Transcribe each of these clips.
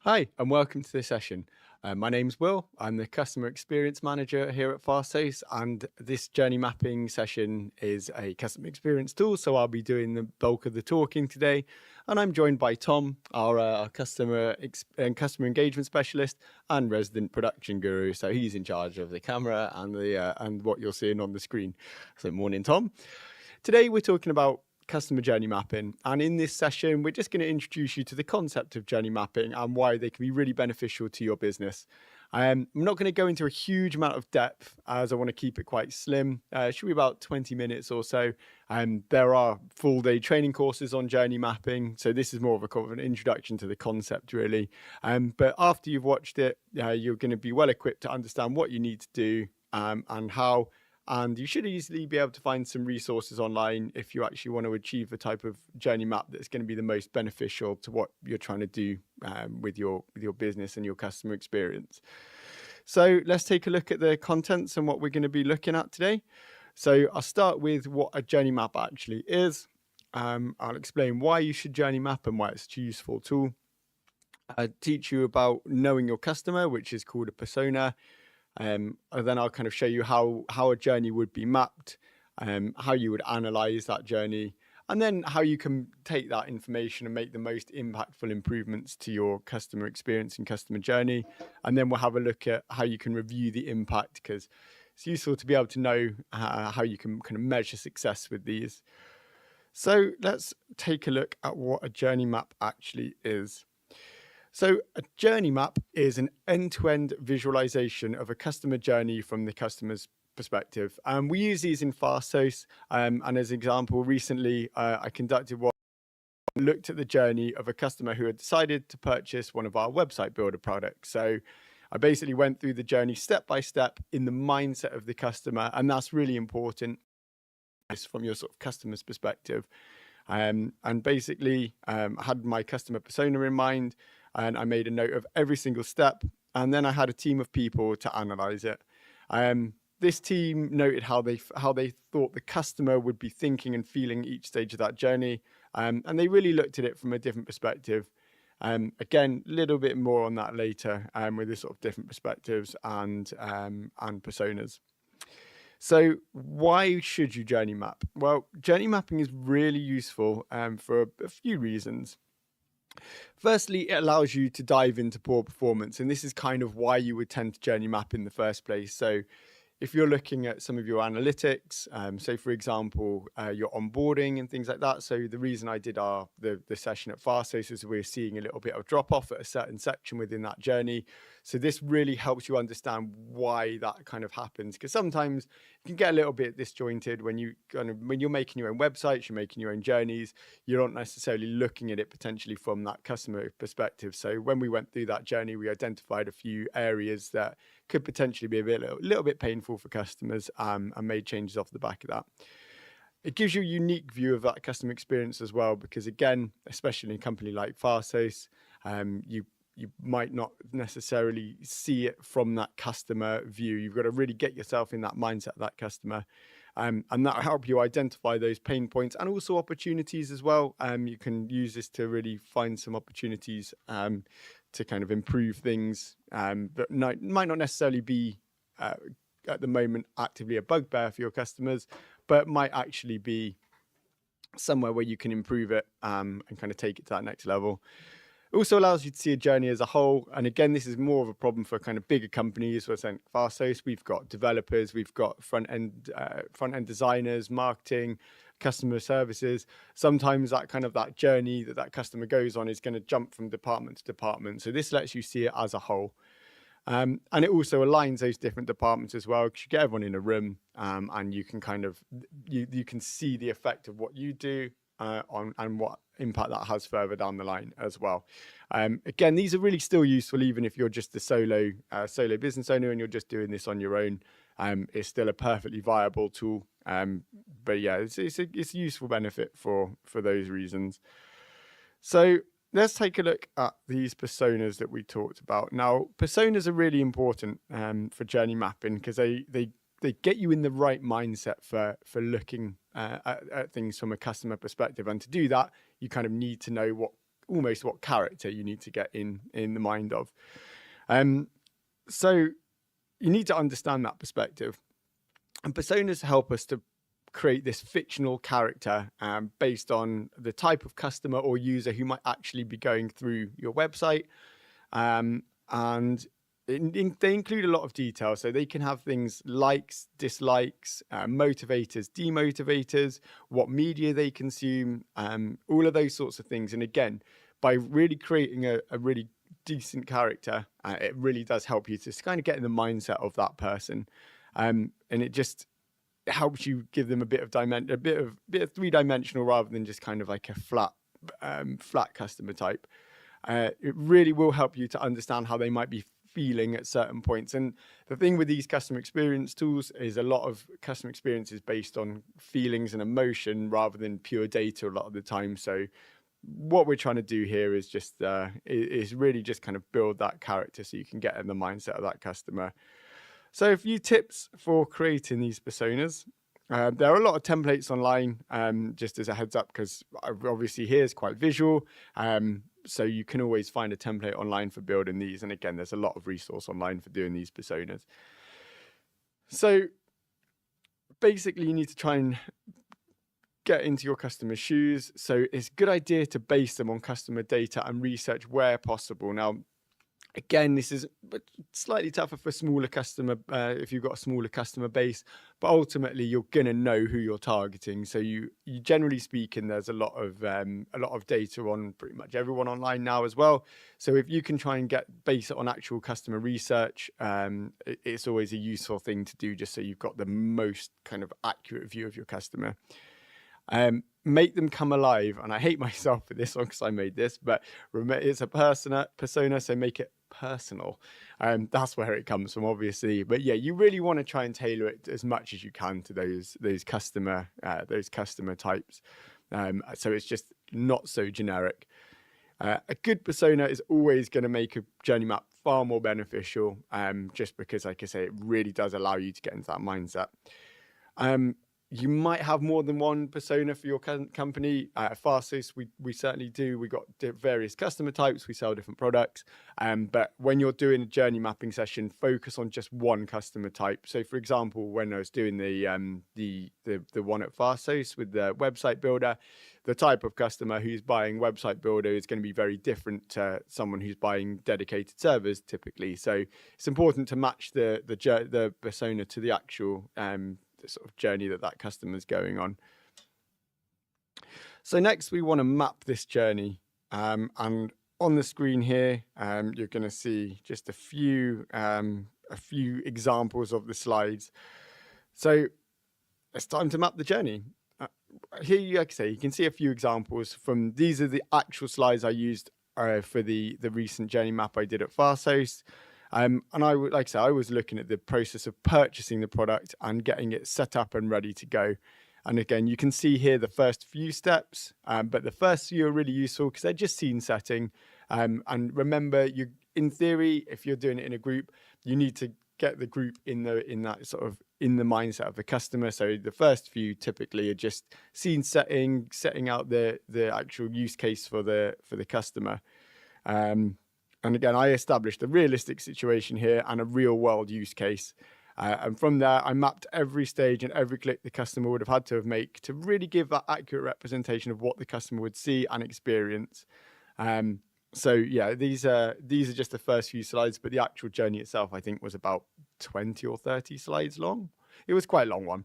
Hi, and welcome to this session. My name's Will. I'm the Customer Experience Manager here at Fastsafe, and this journey mapping session is a customer experience tool, so I'll be doing the bulk of the talking today. And I'm joined by Tom, our customer engagement specialist and resident production guru. So he's in charge of the camera and and what you're seeing on the screen. So morning, Tom. Today we're talking about customer journey mapping. And in this session, we're just going to introduce you to the concept of journey mapping and why they can be really beneficial to your business. I'm not going to go into a huge amount of depth as I want to keep it quite slim. It should be about 20 minutes or so. There are full day training courses on journey mapping. So this is more of a kind of an introduction to the concept really. But after you've watched it, you're going to be well equipped to understand what you need to do and how. And you should easily be able to find some resources online if you actually want to achieve the type of journey map that's going to be the most beneficial to what you're trying to do with your business and your customer experience. So let's take a look at the contents and what we're going to be looking at today. So I'll start with what a journey map actually is. I'll explain why you should journey map and why it's a useful tool. I'll teach you about knowing your customer, which is called a persona. And then I'll kind of show you how a journey would be mapped, how you would analyze that journey, and then how you can take that information and make the most impactful improvements to your customer experience and customer journey. And then we'll have a look at how you can review the impact, because it's useful to be able to know how you can kind of measure success with these. So let's take a look at what a journey map actually is. So a journey map is an end-to-end visualization of a customer journey from the customer's perspective. We use these in Fastsafe. And as an example, recently I conducted one, looked at the journey of a customer who had decided to purchase one of our website builder products. So I basically went through the journey step by step in the mindset of the customer. And that's really important from your sort of customer's perspective. And basically I had my customer persona in mind, and I made a note of every single step. And then I had a team of people to analyze it. This team noted how they thought the customer would be thinking and feeling each stage of that journey. And they really looked at it from a different perspective. Again, a little bit more on that later with this sort of different perspectives and personas. So why should you journey map? Well, journey mapping is really useful for a few reasons. Firstly, it allows you to dive into poor performance, and this is kind of why you would tend to journey map in the first place. So if you're looking at some of your analytics, so for example, your onboarding and things like that. So the reason I did the session at Fastsafe is we're seeing a little bit of drop off at a certain section within that journey. So this really helps you understand why that kind of happens, because sometimes you can get a little bit disjointed when you're making your own websites, you're making your own journeys, you're not necessarily looking at it potentially from that customer perspective. So when we went through that journey, we identified a few areas that could potentially be a little bit painful for customers and made changes off the back of that. It gives you a unique view of that customer experience as well, because again, especially in a company like Fastsafe, you might not necessarily see it from that customer view. You've got to really get yourself in that mindset of that customer. And that'll help you identify those pain points and also opportunities as well. You can use this to really find some opportunities to kind of improve things that might not necessarily be at the moment actively a bugbear for your customers, but might actually be somewhere where you can improve it and kind of take it to that next level. It also allows you to see a journey as a whole. And again, this is more of a problem for kind of bigger companies. We're saying Fastsafe, we've got developers, we've got front-end designers, marketing, customer services. Sometimes that journey that customer goes on is going to jump from department to department. So this lets you see it as a whole. And it also aligns those different departments as well, because you get everyone in a room and you can kind of, you can see the effect of what you do on and what impact that has further down the line as well. Again, these are really still useful even if you're just a solo business owner and you're just doing this on your own. It's still a perfectly viable tool. But yeah, it's a useful benefit for those reasons. So let's take a look at these personas that we talked about. Now, personas are really important for journey mapping because they get you in the right mindset for looking at things from a customer perspective. And to do that, you kind of need to know what almost what character you need to get in the mind of. So you need to understand that perspective, and personas help us to create this fictional character based on the type of customer or user who might actually be going through your website. And they include a lot of detail. So they can have things likes, dislikes, motivators, demotivators, what media they consume, all of those sorts of things. And again, by really creating a really decent character, it really does help you to kind of get in the mindset of that person. And it just helps you give them a bit of three-dimensional rather than just kind of like a flat customer type. It really will help you to understand how they might be feeling at certain points. And the thing with these customer experience tools is a lot of customer experience is based on feelings and emotion rather than pure data a lot of the time. So what we're trying to do here is just is really just kind of build that character so you can get in the mindset of that customer. So a few tips for creating these personas. There are a lot of templates online, just as a heads up, because obviously here is quite visual. So you can always find a template online for building these. And again, there's a lot of resource online for doing these personas. So basically you need to try and get into your customer's shoes. So it's a good idea to base them on customer data and research where possible. Now, again, this is slightly tougher for smaller customer if you've got a smaller customer base, but ultimately you're going to know who you're targeting. So you generally speaking, there's a lot of data on pretty much everyone online now as well. So if you can try and base it on actual customer research, it's always a useful thing to do, just so you've got the most kind of accurate view of your customer. Make them come alive, and I hate myself for this one because I made this, but it's a persona, so make it personal. That's where it comes from, obviously. But yeah, you really want to try and tailor it as much as you can to those customer types. So it's just not so generic. A good persona is always going to make a journey map far more beneficial, just because, like I say, it really does allow you to get into that mindset. You might have more than one persona for your company. At Fasthosts, we certainly do. We've got various customer types. We sell different products. But when you're doing a journey mapping session, focus on just one customer type. So, for example, when I was doing the one at Fasthosts with the website builder, the type of customer who's buying website builder is going to be very different to someone who's buying dedicated servers typically. So it's important to match the persona to the actual the sort of journey that customer is going on. So next we want to map this journey, and on the screen here you're going to see just a few examples of the slides. So it's time to map the journey. Here, like I say, you can see a few examples from these are the actual slides I used for the recent journey map I did at Fasthosts. And I was looking at the process of purchasing the product and getting it set up and ready to go. And again, you can see here the first few steps, but the first few are really useful because they're just scene setting. And remember, in theory, if you're doing it in a group, you need to get the group in the mindset of the customer. So the first few typically are just scene setting out the actual use case for the customer. And again, I established a realistic situation here and a real world use case. And from there, I mapped every stage and every click the customer would have had to make to really give that accurate representation of what the customer would see and experience. So yeah, these are just the first few slides, but the actual journey itself, I think, was about 20 or 30 slides long. It was quite a long one.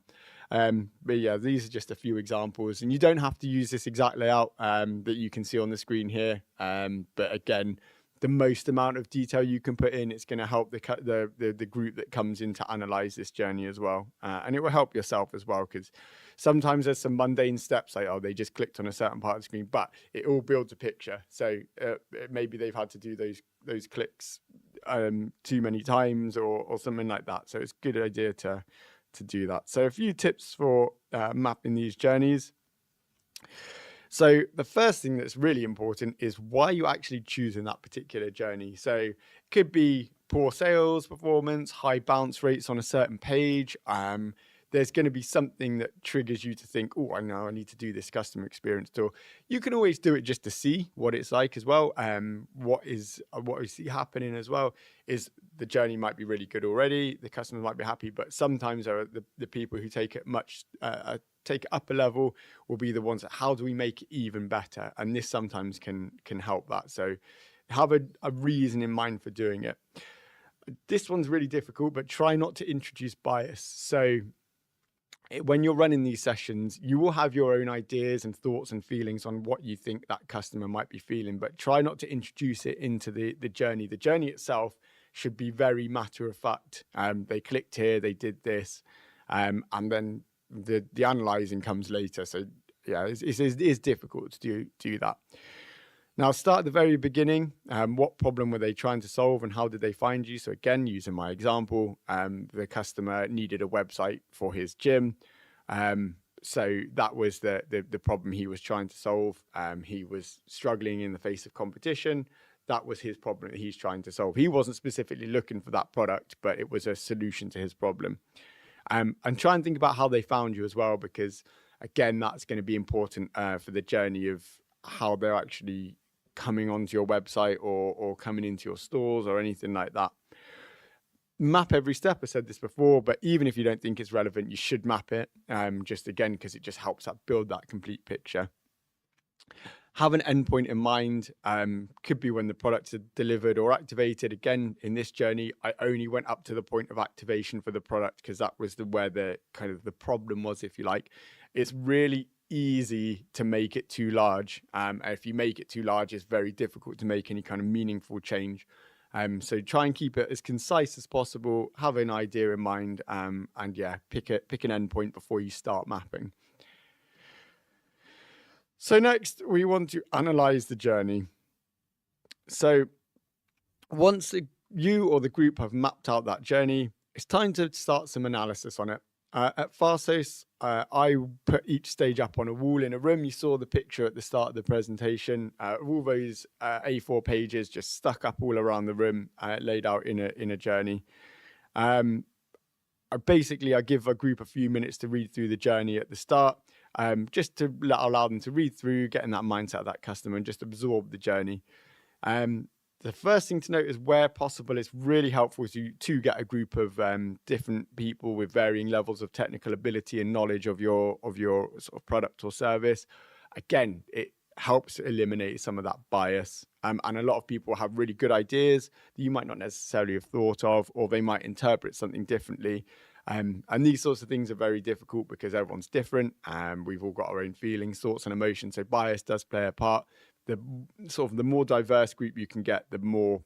But yeah, these are just a few examples, and you don't have to use this exact layout that you can see on the screen here. But again, the most amount of detail you can put in, it's going to help the group that comes in to analyze this journey as well. And it will help yourself as well, because sometimes there's some mundane steps like, oh, they just clicked on a certain part of the screen, but it all builds a picture. So maybe they've had to do those clicks too many times or something like that. So it's a good idea to do that. So a few tips for mapping these journeys. So the first thing that's really important is why you actually choosing that particular journey. So it could be poor sales performance, high bounce rates on a certain page. there's going to be something that triggers you to think, oh, I know I need to do this customer experience tour. You can always do it just to see what it's like as well. What is happening as well is the journey might be really good already. The customers might be happy, but sometimes are the people who take it take it up a level will be the ones that, how do we make it even better? And this sometimes can help that. So have a reason in mind for doing it. This one's really difficult, but try not to introduce bias. So when you're running these sessions, you will have your own ideas and thoughts and feelings on what you think that customer might be feeling, but try not to introduce it into the journey. The journey itself should be very matter of fact. They clicked here, they did this, and then the analyzing comes later. So yeah, it is difficult to do that. Now, start at the very beginning. What problem were they trying to solve and how did they find you? So again, using my example, the customer needed a website for his gym. So that was the problem he was trying to solve. He was struggling in the face of competition. That was his problem that he's trying to solve. He wasn't specifically looking for that product, but it was a solution to his problem. And try and think about how they found you as well, because again, that's going to be important for the journey of how they're actually coming onto your website or coming into your stores or anything like that. Map every step. I said this before, but even if you don't think it's relevant, you should map it, just again, because it just helps build that complete picture. Have an endpoint in mind. Could be when the products are delivered or activated. Again, in this journey, I only went up to the point of activation for the product because that was where the kind of the problem was, if you like. It's really easy to make it too large. If you make it too large, it's very difficult to make any kind of meaningful change. So try and keep it as concise as possible. Have an idea in mind, and yeah, pick an endpoint before you start mapping. So next, we want to analyze the journey. So once you or the group have mapped out that journey, it's time to start some analysis on it. At Fasthosts, I put each stage up on a wall in a room. You saw the picture at the start of the presentation. All those A4 pages just stuck up all around the room, laid out in a journey. Basically, I give a group a few minutes to read through the journey at the start, just to allow them to read through, get in that mindset of that customer and just absorb the journey. The first thing to note is, where possible, it's really helpful to get a group of different people with varying levels of technical ability and knowledge of your sort of product or service. Again, it helps eliminate some of that bias. And a lot of people have really good ideas that you might not necessarily have thought of, or they might interpret something differently. And these sorts of things are very difficult because everyone's different. We've all got our own feelings, thoughts and emotions. So bias does play a part. The more diverse group you can get, the more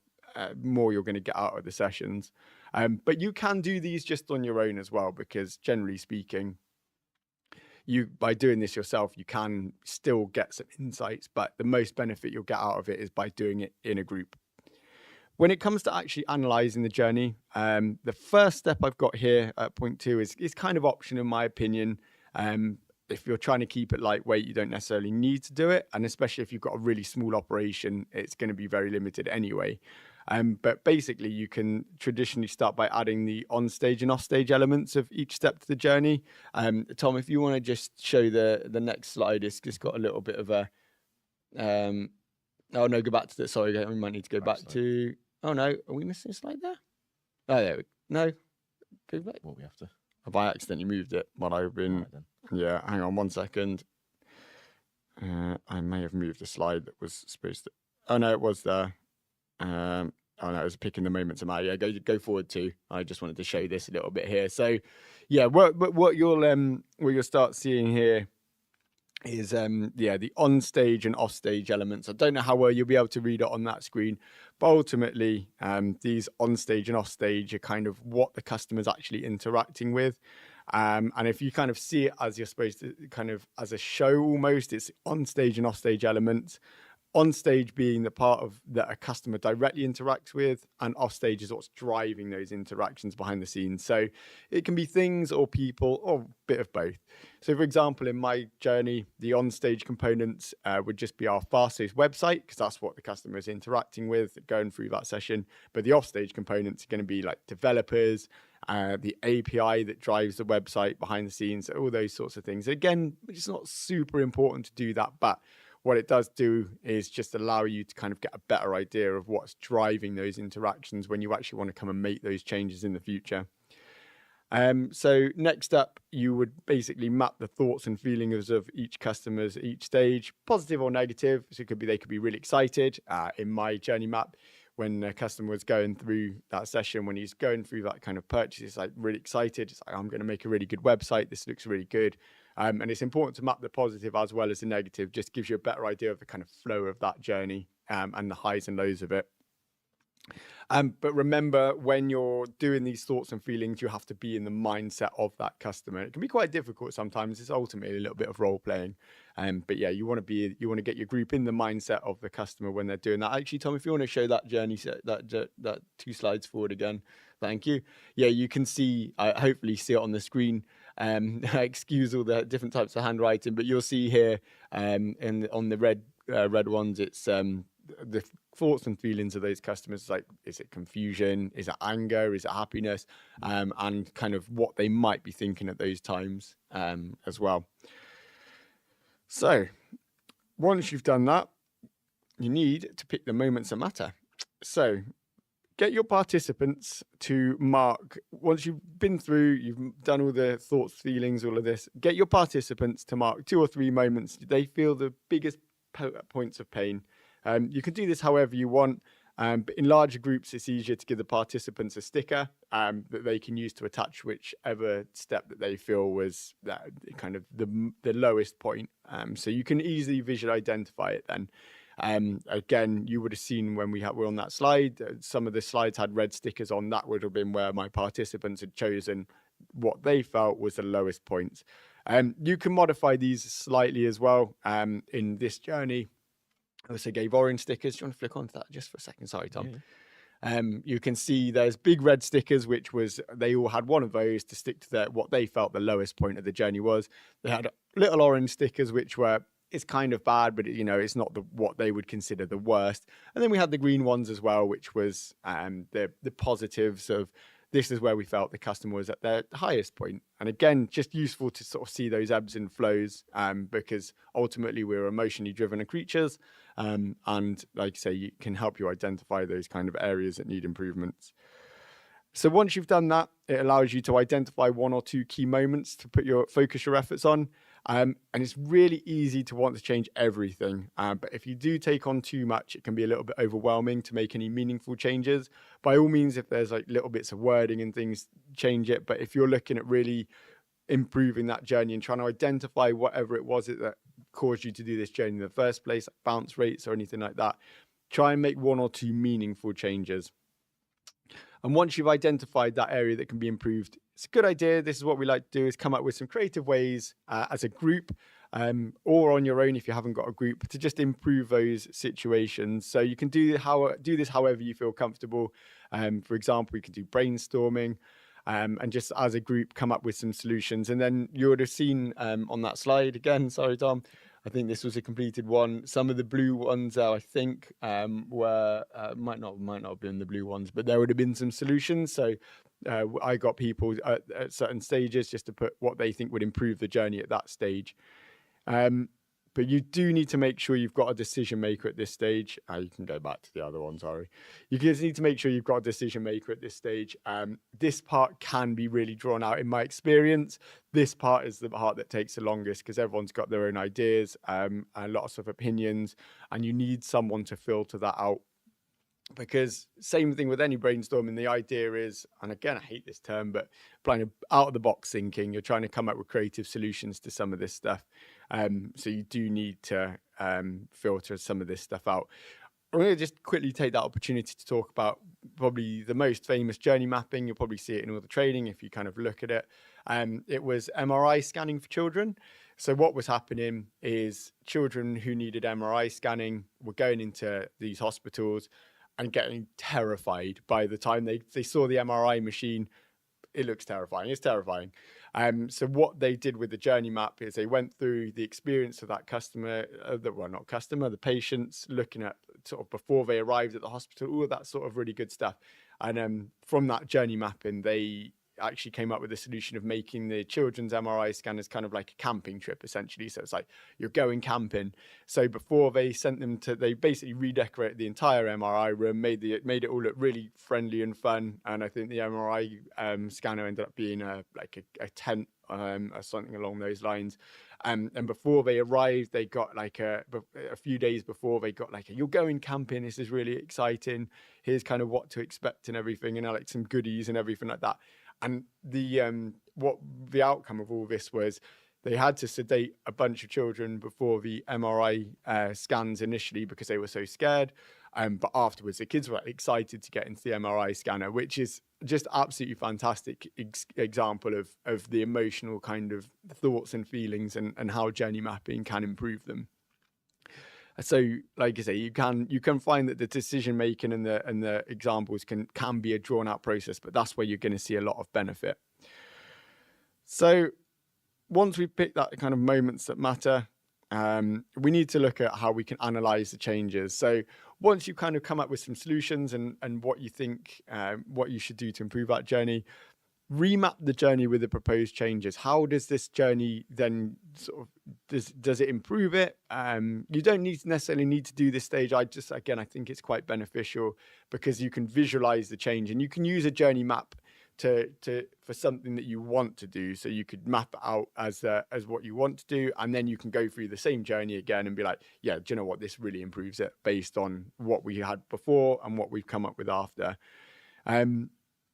you're going to get out of the sessions. But you can do these just on your own as well, because generally speaking, by doing this yourself, you can still get some insights, but the most benefit you'll get out of it is by doing it in a group. When it comes to actually analyzing the journey, the first step I've got here at point 2 is kind of optional in my opinion. If you're trying to keep it lightweight, you don't necessarily need to do it. And especially if you've got a really small operation, it's going to be very limited anyway. But basically, you can traditionally start by adding the on-stage and off-stage elements of each step to the journey. Tom, if you want to just show the next slide, it's just got a little bit of a... oh, no, go back to the... Sorry, we might need to go back to... Oh, no, are we missing a slide there? Oh, there we go. No, go back. Well, we have to... Have I accidentally moved it while I've been... Right, yeah, hang on 1 second. I may have moved a slide that was supposed to... Oh, no, it was there. Oh, no, it was picking the moments of my... Yeah, go forward too. I just wanted to show this a little bit here. So, yeah, what you'll start seeing here is the on-stage and off-stage elements. I don't know how well you'll be able to read it on that screen, but ultimately these on-stage and off-stage are kind of what the customer's actually interacting with. And if you kind of see it as you're supposed to, kind of as a show almost, it's on-stage and off-stage elements. On stage being the part of that a customer directly interacts with, and off stage is what's driving those interactions behind the scenes. So it can be things or people or a bit of both. So for example, in my journey, the on stage components would just be our Fasthosts website, because that's what the customer is interacting with going through that session. But the off stage components are going to be like developers, the API that drives the website behind the scenes, all those sorts of things. Again, it's not super important to do that, but what it does do is just allow you to kind of get a better idea of what's driving those interactions when you actually want to come and make those changes in the future. So next up, you would basically map the thoughts and feelings of each customer's at each stage, positive or negative. So they could be really excited. In my journey map, when a customer was going through that session, when he's going through that kind of purchase, it's like really excited. It's like, I'm going to make a really good website. This looks really good. And it's important to map the positive as well as the negative. Just gives you a better idea of the kind of flow of that journey and the highs and lows of it. But remember, when you're doing these thoughts and feelings, you have to be in the mindset of that customer. It can be quite difficult sometimes. It's ultimately a little bit of role playing. But yeah, you want to get your group in the mindset of the customer when they're doing that. Actually, Tom, if you want to show that journey set, that 2 slides forward again, thank you. Yeah, you can see, hopefully see it on the screen. Excuse all the different types of handwriting, but you'll see here on the red ones, it's the thoughts and feelings of those customers. Like, is it confusion? Is it anger? Is it happiness? And kind of what they might be thinking at those times as well. So once you've done that, you need to pick the moments that matter. So get your participants to mark, once you've been through, you've done all the thoughts, feelings, all of this, get your participants to mark 2 or 3 moments they feel the biggest points of pain. You can do this however you want, but in larger groups, it's easier to give the participants a sticker that they can use to attach whichever step that they feel was that kind of the lowest point. So you can easily visually identify it then. Again, you would have seen when we were on that slide, some of the slides had red stickers on. That would have been where my participants had chosen what they felt was the lowest points. You can modify these slightly as well in this journey. I also gave orange stickers. Do you want to flick onto that just for a second? Sorry, Tom. Yeah. You can see there's big red stickers, which was, they all had one of those to stick to what they felt the lowest point of the journey was. They had little orange stickers, which were, it's kind of bad, but it's not what they would consider the worst. And then we had the green ones as well, which was the positives of, this is where we felt the customer was at their highest point. And again, just useful to sort of see those ebbs and flows because ultimately we're emotionally driven creatures. And like I say, it can help you identify those kind of areas that need improvements. So once you've done that, it allows you to identify 1 or 2 key moments to focus your efforts on. And it's really easy to want to change everything. But if you do take on too much, it can be a little bit overwhelming to make any meaningful changes. By all means, if there's like little bits of wording and things, change it. But if you're looking at really improving that journey and trying to identify whatever it was that caused you to do this journey in the first place, like bounce rates or anything like that, try and make 1 or 2 meaningful changes. And once you've identified that area that can be improved, it's a good idea. This is what we like to do, is come up with some creative ways as a group or on your own if you haven't got a group, to just improve those situations. So you can do this however you feel comfortable. For example, you can do brainstorming and just as a group come up with some solutions. And then you would have seen on that slide again, sorry, Tom, I think this was a completed one. Some of the blue ones, I think, were might not have been the blue ones, but there would have been some solutions. So I got people at certain stages just to put what they think would improve the journey at that stage. But you do need to make sure you've got a decision maker at this stage. You can go back to the other one, sorry. You just need to make sure you've got a decision maker at this stage. This part can be really drawn out in my experience. This part is the part that takes the longest because everyone's got their own ideas and lots of opinions, and you need someone to filter that out. Because same thing with any brainstorming, the idea is, and again, I hate this term, but applying out of the box thinking, you're trying to come up with creative solutions to some of this stuff. So you do need to filter some of this stuff out. I'm going to just quickly take that opportunity to talk about probably the most famous journey mapping. You'll probably see it in all the training if you kind of look at it. It was MRI scanning for children. So what was happening is children who needed MRI scanning were going into these hospitals and getting terrified by the time they saw the MRI machine. It looks terrifying. It's terrifying. So what they did with the journey map is they went through the experience of that customer, the patients, looking at sort of before they arrived at the hospital, all of that sort of really good stuff. And from that journey mapping, they actually came up with a solution of making the children's MRI scanners kind of like a camping trip, essentially. So it's like you're going camping. So before they sent them they basically redecorated the entire MRI room, made it all look really friendly and fun. And I think the MRI scanner ended up being a tent or something along those lines. And before they arrived, they got like a few days before, they got like you're going camping, this is really exciting, here's kind of what to expect and everything, and like some goodies and everything like that. And what the outcome of all this was, they had to sedate a bunch of children before the MRI scans initially because they were so scared. But afterwards, the kids were excited to get into the MRI scanner, which is just absolutely fantastic example of the emotional kind of thoughts and feelings and how journey mapping can improve them. So, like I say, you can find that the decision making and the examples can be a drawn out process, but that's where you're going to see a lot of benefit. So, once we've picked that kind of moments that matter, we need to look at how we can analyze the changes. So once you kind of come up with some solutions and what you think, what you should do to improve that journey, remap the journey with the proposed changes. How does this journey then sort of, does it improve it? You don't necessarily need to do this stage. I think it's quite beneficial because you can visualize the change and you can use a journey map for something that you want to do. So you could map it out as what you want to do, and then you can go through the same journey again and be like, yeah, do you know what, this really improves it based on what we had before and what we've come up with after.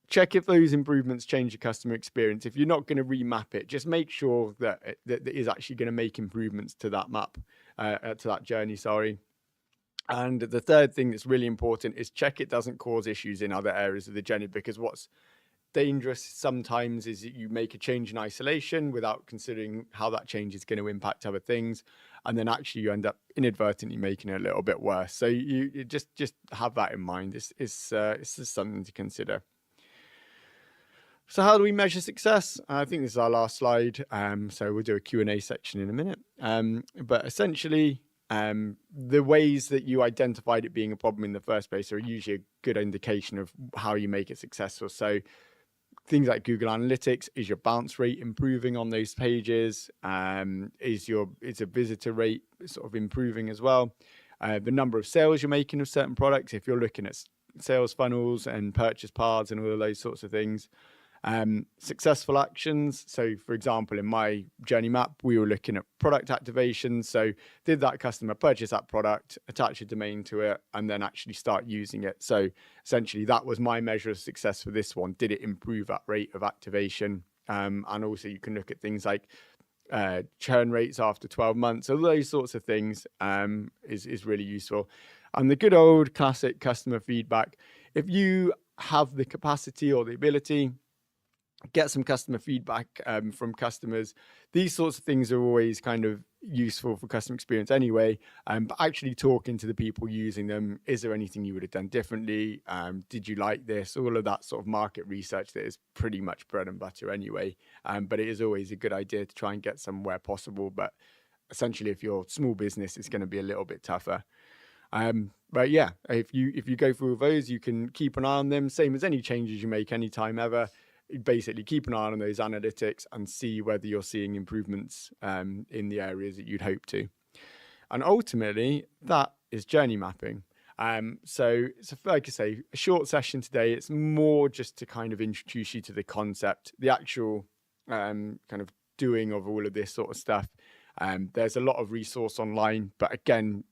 Check if those improvements change your customer experience. If you're not going to remap it, just make sure that it is actually going to make improvements to that map, to that journey, sorry. And the third thing that's really important is check it doesn't cause issues in other areas of the journey, because what's dangerous sometimes is that you make a change in isolation without considering how that change is going to impact other things, and then actually you end up inadvertently making it a little bit worse. So you just have that in mind. It's just something to consider. So how do we measure success? I think this is our last slide. So we'll do a Q&A section in a minute. But essentially, the ways that you identified it being a problem in the first place are usually a good indication of how you make it successful. So things like Google Analytics, is your bounce rate improving on those pages? Is a visitor rate sort of improving as well? The number of sales you're making of certain products, if you're looking at sales funnels and purchase paths and all of those sorts of things. Successful actions. So for example, in my journey map, we were looking at product activations. So did that customer purchase that product, attach a domain to it, and then actually start using it? So essentially that was my measure of success for this one. Did it improve that rate of activation? And also you can look at things like churn rates after 12 months. So those sorts of things is really useful. And the good old classic customer feedback. If you have the capacity or the ability, get some customer feedback from customers. These sorts of things are always kind of useful for customer experience anyway, but actually talking to the people using them, is there anything you would have done differently? Did you like this? All of that sort of market research that is pretty much bread and butter anyway, but it is always a good idea to try and get somewhere possible. But essentially, if you're a small business, it's going to be a little bit tougher. But yeah, if you go through those, you can keep an eye on them, same as any changes you make anytime ever. Basically keep an eye on those analytics and see whether you're seeing improvements in the areas that you'd hope to. And ultimately, that is journey mapping. So like I say, a short session today. It's more just to kind of introduce you to the concept, the actual kind of doing of all of this sort of stuff. There's a lot of resource online, but again,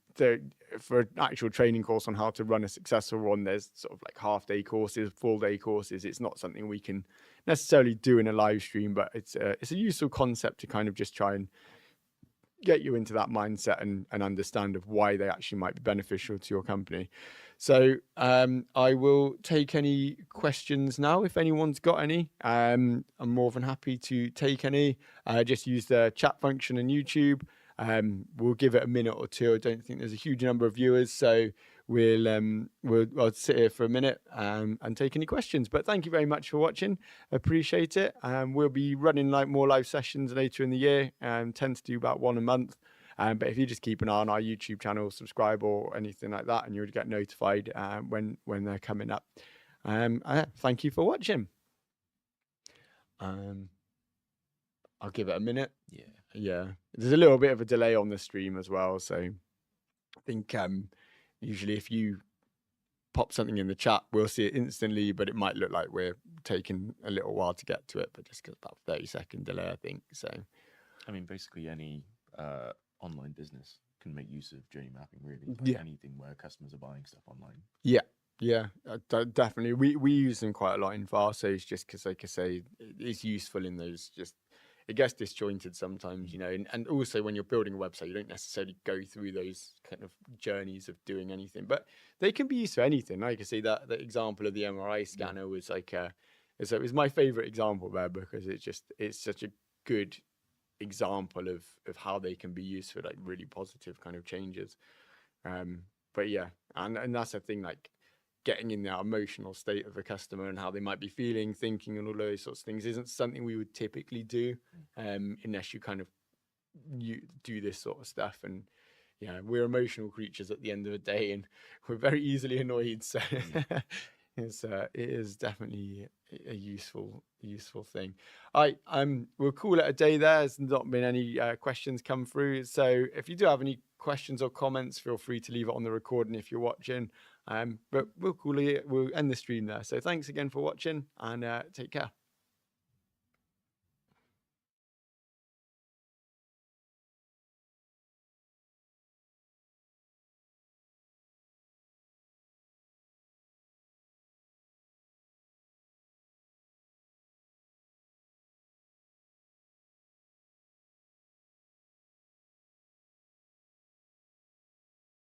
for an actual training course on how to run a successful one, there's sort of like half-day courses, full-day courses. It's not something we can necessarily do in a live stream, but it's a useful concept to kind of just try and get you into that mindset and understand of why they actually might be beneficial to your company. So I will take any questions now if anyone's got any. I'm more than happy to take any. Just use the chat function on YouTube. We'll give it a minute or two. I don't think there's a huge number of viewers, so I'll sit here for a minute and take any questions. But thank you very much for watching. Appreciate it. We'll be running more live sessions later in the year. Tend to do about one a month. But if you just keep an eye on our YouTube channel, subscribe or anything like that, and you'll get notified when they're coming up. Thank you for watching. Um, I'll give it a minute. Yeah. Yeah, there's a little bit of a delay on the stream as well, so I think usually if you pop something in the chat, we'll see it instantly, but it might look like we're taking a little while to get to it, but just because about 30-second delay, I think. So I mean, basically any online business can make use of journey mapping, really. Like yeah, anything where customers are buying stuff online. yeah, definitely. We use them quite a lot in Farsos just because, like I say, it's useful in those just. It gets disjointed sometimes, you know, and also when you're building a website, you don't necessarily go through those kind of journeys of doing anything, but they can be used for anything. Like I say, that example of the MRI scanner was like, so it was my favorite example there because it's such a good example of how they can be used for like really positive kind of changes. But yeah, and that's the thing, like getting in that emotional state of a customer and how they might be feeling, thinking, and all those sorts of things isn't something we would typically do, unless you kind of you do this sort of stuff. And yeah, we're emotional creatures at the end of the day, and we're very easily annoyed. So it is definitely a useful thing. We'll call it a day there. There's not been any questions come through, so if you do have any questions or comments, feel free to leave it on the recording if you're watching. But we'll end the stream there. So thanks again for watching, and take care.